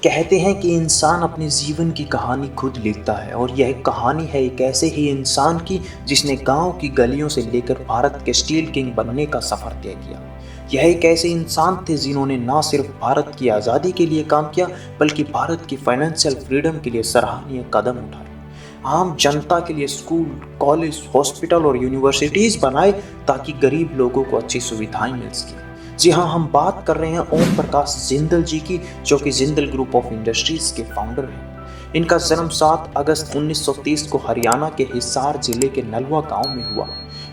कहते हैं कि इंसान अपने जीवन की कहानी खुद लिखता है और यह कहानी है एक ऐसे ही इंसान की जिसने गांव की गलियों से लेकर भारत के स्टील किंग बनने का सफर तय किया। यह एक ऐसे इंसान थे जिन्होंने न सिर्फ भारत की आज़ादी के लिए काम किया बल्कि भारत की फाइनेंशियल फ्रीडम के लिए सराहनीय कदम उठाए। आम जनता के लिए स्कूल, कॉलेज, हॉस्पिटल और यूनिवर्सिटीज बनाए ताकि गरीब लोगों को अच्छी सुविधाएं मिल सके। जी हाँ, हम बात कर रहे हैं ओम प्रकाश जिंदल जी की, जो कि जिंदल ग्रुप ऑफ इंडस्ट्रीज के फाउंडर हैं। इनका जन्म 7 अगस्त 1930 को हरियाणा के हिसार जिले के नलवा गांव में हुआ।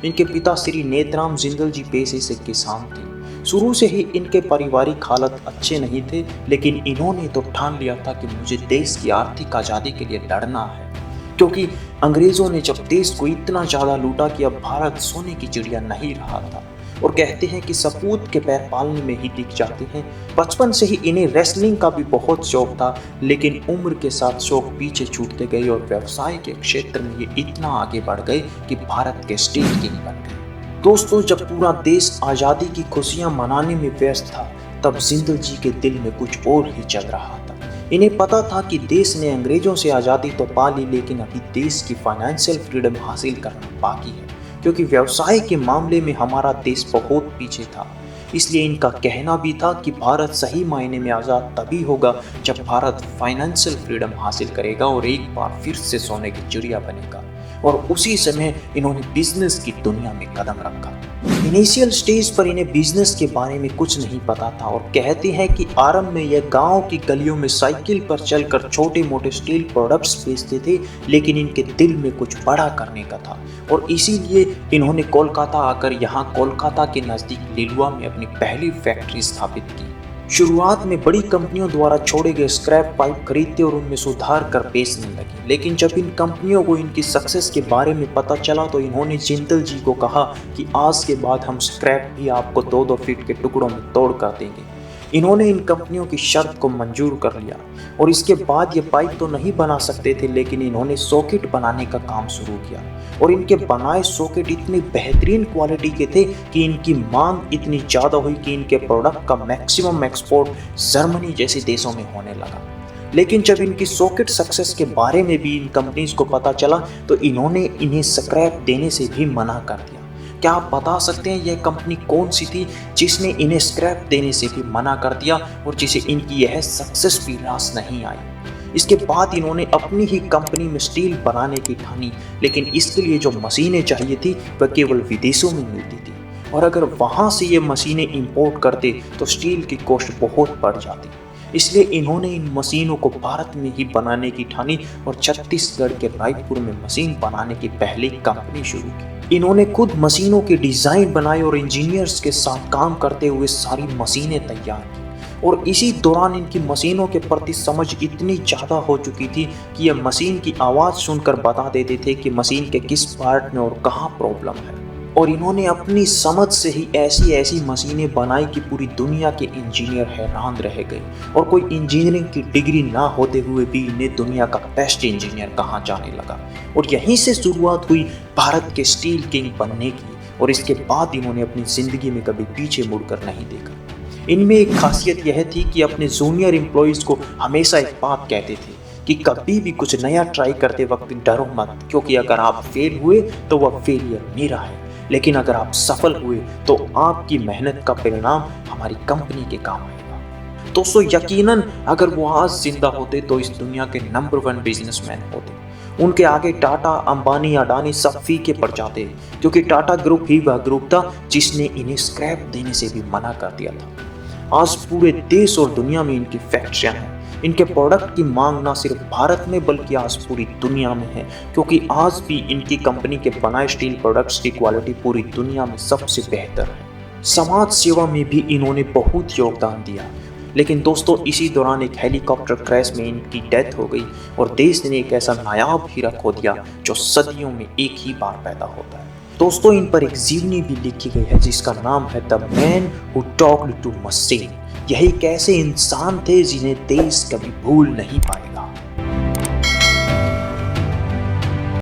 इनके पिता श्री नेतराम जिंदल जी पेशे से किसान थे। शुरू से ही इनके पारिवारिक हालत अच्छे नहीं थे, लेकिन इन्होंने तो ठान लिया था कि मुझे देश की आर्थिक आज़ादी के लिए लड़ना है, क्योंकि अंग्रेजों ने जब देश को इतना ज़्यादा लूटा कि अब भारत सोने की चिड़िया नहीं रहा था। और कहते हैं कि सपूत के पैर पालने में ही दिख जाते हैं। बचपन से ही इन्हें रेसलिंग का भी बहुत शौक था, लेकिन उम्र के साथ शौक पीछे छूटते गए और व्यवसाय के क्षेत्र में ये इतना आगे बढ़ गए कि भारत के स्टील किंग बन गए। दोस्तों, जब पूरा देश आज़ादी की खुशियां मनाने में व्यस्त था, तब जिंदल जी के दिल में कुछ और ही चल रहा था। इन्हें पता था कि देश ने अंग्रेजों से आज़ादी तो पा ली, लेकिन अभी देश की फाइनेंशियल फ्रीडम हासिल करना बाकी है, क्योंकि व्यवसाय के मामले में हमारा देश बहुत पीछे था। इसलिए इनका कहना भी था कि भारत सही मायने में आज़ाद तभी होगा जब भारत फाइनेंशियल फ्रीडम हासिल करेगा और एक बार फिर से सोने की चिड़िया बनेगा। और उसी समय इन्होंने बिजनेस की दुनिया में कदम रखा। इनिशियल स्टेज पर इन्हें बिजनेस के बारे में कुछ नहीं पता था और कहते हैं कि आरंभ में यह गांव की गलियों में साइकिल पर चलकर छोटे मोटे स्टील प्रोडक्ट्स बेचते थे, लेकिन इनके दिल में कुछ बड़ा करने का था और इसीलिए इन्होंने कोलकाता आकर यहाँ कोलकाता के नज़दीक लिलुआ में अपनी पहली फैक्ट्री स्थापित की। शुरुआत में बड़ी कंपनियों द्वारा छोड़े गए स्क्रैप पाइप खरीदते और उनमें सुधार कर बेचने लगे, लेकिन जब इन कंपनियों को इनकी सक्सेस के बारे में पता चला तो इन्होंने जिंदल जी को कहा कि आज के बाद हम स्क्रैप भी आपको 2-2 फीट के टुकड़ों में तोड़ कर देंगे। इन्होंने इन कंपनियों की शर्त को मंजूर कर लिया और इसके बाद ये पाइप तो नहीं बना सकते थे, लेकिन इन्होंने सॉकेट बनाने का काम शुरू किया और इनके बनाए सॉकेट इतनी बेहतरीन क्वालिटी के थे कि इनकी मांग इतनी ज़्यादा हुई कि इनके प्रोडक्ट का मैक्सिमम एक्सपोर्ट जर्मनी जैसे देशों में होने लगा। लेकिन जब इनकी सॉकेट सक्सेस के बारे में भी इन कंपनीज को पता चला तो इन्होंने इन्हें स्क्रैप देने से भी मना कर दिया। क्या आप बता सकते हैं यह कंपनी कौन सी थी जिसने इन्हें स्क्रैप देने से भी मना कर दिया और जिसे इनकी यह सक्सेस भी रास नहीं आई? इसके बाद इन्होंने अपनी ही कंपनी में स्टील बनाने की ठानी, लेकिन इसके लिए जो मशीनें चाहिए थी वह केवल विदेशों में मिलती थी और अगर वहाँ से ये मशीनें इंपोर्ट करते तो स्टील की कॉस्ट बहुत बढ़ जाती। इसलिए इन्होंने इन मशीनों को भारत में ही बनाने की ठानी और छत्तीसगढ़ के रायपुर में मशीन बनाने की पहली कंपनी शुरू की। इन्होंने खुद मशीनों के डिज़ाइन बनाए और इंजीनियर्स के साथ काम करते हुए सारी मशीनें तैयार की और इसी दौरान इनकी मशीनों के प्रति समझ इतनी ज़्यादा हो चुकी थी कि यह मशीन की आवाज़ सुनकर बता देते थे कि मशीन के किस पार्ट में और कहाँ प्रॉब्लम है। और इन्होंने अपनी समझ से ही ऐसी ऐसी मशीनें बनाई कि पूरी दुनिया के इंजीनियर हैरान रह गए और कोई इंजीनियरिंग की डिग्री ना होते हुए भी इन्हें दुनिया का बेस्ट इंजीनियर कहा जाने लगा। और यहीं से शुरुआत हुई भारत के स्टील किंग बनने की और इसके बाद इन्होंने अपनी ज़िंदगी में कभी पीछे मुड़कर नहीं देखा। इनमें एक खासियत यह थी कि अपने जूनियर एम्प्लॉयज़ को हमेशा एक बात कहते थे कि कभी भी कुछ नया ट्राई करते वक्त डरो मत, क्योंकि अगर आप फेल हुए तो वह फेलियर मेरा है, लेकिन अगर आप सफल हुए तो आपकी मेहनत का परिणाम हमारी कंपनी के काम आएगा। दोस्तों, यकीनन अगर वो आज जिंदा होते तो इस दुनिया के नंबर 1 बिजनेसमैन होते। उनके आगे टाटा, अंबानी, अडानी सब फीके पड़ जाते, क्योंकि टाटा ग्रुप ही वह ग्रुप था जिसने इन्हें स्क्रैप देने से भी मना कर दिया था। आज पूरे देश और दुनिया में इनकी फैक्ट्रियां हैं। इनके प्रोडक्ट की मांग ना सिर्फ भारत में बल्कि आज पूरी दुनिया में है, क्योंकि आज भी इनकी कंपनी के बनाए स्टील प्रोडक्ट्स की क्वालिटी पूरी दुनिया में सबसे बेहतर है। समाज सेवा में भी इन्होंने बहुत योगदान दिया, लेकिन दोस्तों इसी दौरान एक हेलीकॉप्टर क्रैश में इनकी डेथ हो गई और देश ने एक ऐसा नायाब हीरा खो दिया जो सदियों में एक ही बार पैदा होता है। दोस्तों, इन पर एक जीवनी भी लिखी गई है जिसका नाम है the man who talked to machine. यही एक ऐसे इंसान थे जिन्हें देश कभी भूल नहीं पाया।